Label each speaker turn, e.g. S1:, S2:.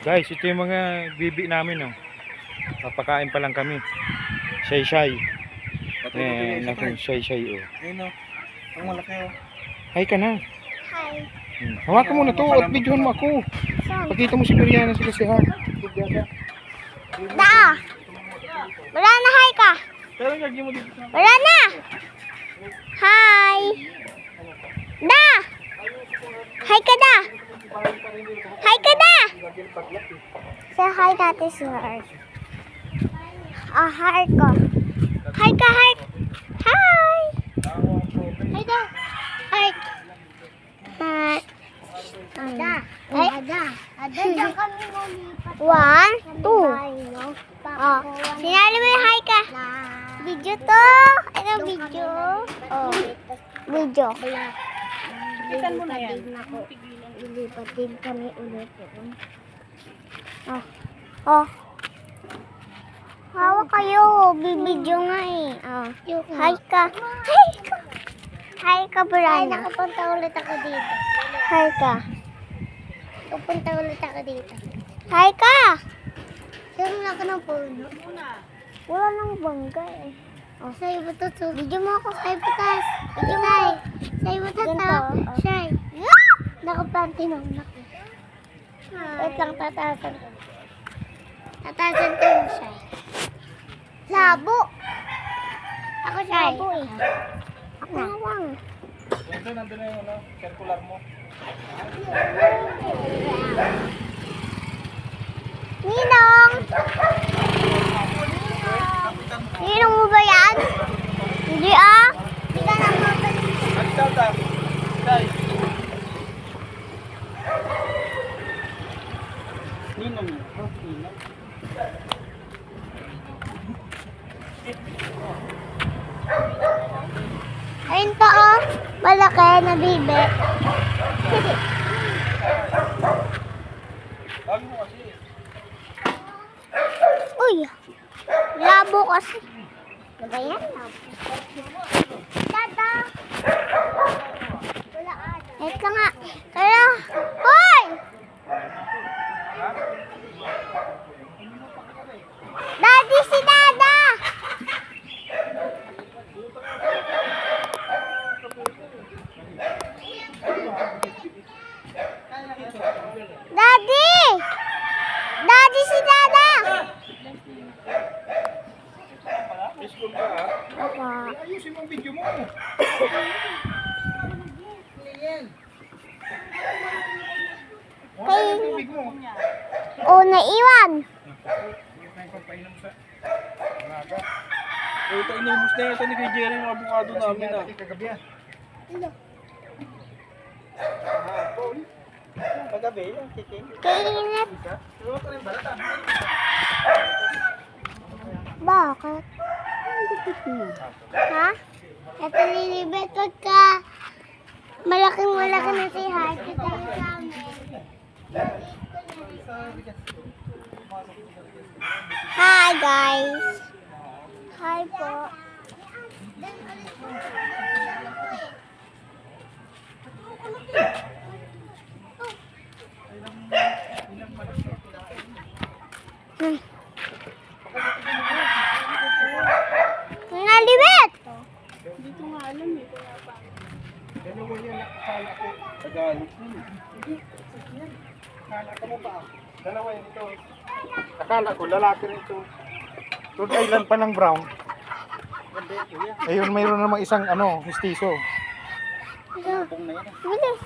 S1: Guys, ito yung mga bibi namin, oh. Papakain pa lang kami. Shay-shay. Nakong shay-shay, oh.
S2: Ayun, oh. Ang malaki, oh.
S1: Hi ka na.
S3: Hi.
S1: Hawakan mo na to at videohan mo ako. Pakita mo si Brianna sila si Ha.
S3: Da! Wala na, hi ka.
S2: Pero lagi mo dito.
S3: Wala na. Hi. Da! Hi ka da. Hi ka da. Say hi natin si Heart. Ah, Heart ko. Hi ka, Heart. Hi. Hi da. Heart. Heart. Ada. Ay, ada. Ada, dyan kami lumipat. 1, 2. Oh, sinali mo yung hi ka. Video to. Ano video? Oh, video.
S4: Isan mo na yan.
S3: Ilipat din kami ulit. Oh. Oh. Hawak kayo. Bibidyo nga eh. Oh. Hi ka. Hi ka. Hi ka, Brianna. Ay, nakapunta ulit ako dito. Hi ka. Nakapunta ulit ako dito. Hi ka. Saan na ka ng puno? Wala nang bangga eh. Oh, sa'yo ba ito? Video mo ako. Sa'yo butas. Video mo. Sa'yo butas ako. Shy. Nakapanty na unak. Wait lang, tatasan ko. Tatasan ko yung shy. Labo. Ako shy. Labo eh. Ako na lang.
S2: Nandun na yung ano, circular mo.
S3: Ninong! Ninong mo ba yan? Hindi ah. Hindi ka na mabalik.
S2: Ano tata? Guys. Ninong mo. Ninong.
S3: Ayun pa oh. Malaki na bibe.
S2: Lagi mo kasi.
S3: Uy! Labo kasi. Ano ba yan? Dada! Wala ata. Ito nga. Kaya, hoy! Daddy, si Dada! Daddy! Daddy, si Dada!
S2: School ka ha?
S3: Apa?
S2: Ayusin mo ang video mo.
S3: Kay...
S2: Tubig mo.
S3: Oh, naiwan.
S2: Ito inubos na ito ni Kuya Jerry yung avocado namin ah. Kagabi yung chicken.
S3: Kainit.
S2: Pero ito rin balata.
S3: Bakit? Ha? Ito nilibet. Wag ka. Malaking na si Heart. Ito yung sa amin. Hi guys. Hi po. Nalibet.
S4: Dito nga alam eh.
S2: Dalawa yan nakakala ko. Tagalog mo. Akala mo ba? Dalawa yan ito. Akala ko lalaki rin ito.
S1: Rhode Island pa ng brown. Ayun, mayroon namang isang ano, mestizo.
S2: Pong na yan.
S3: Bilis.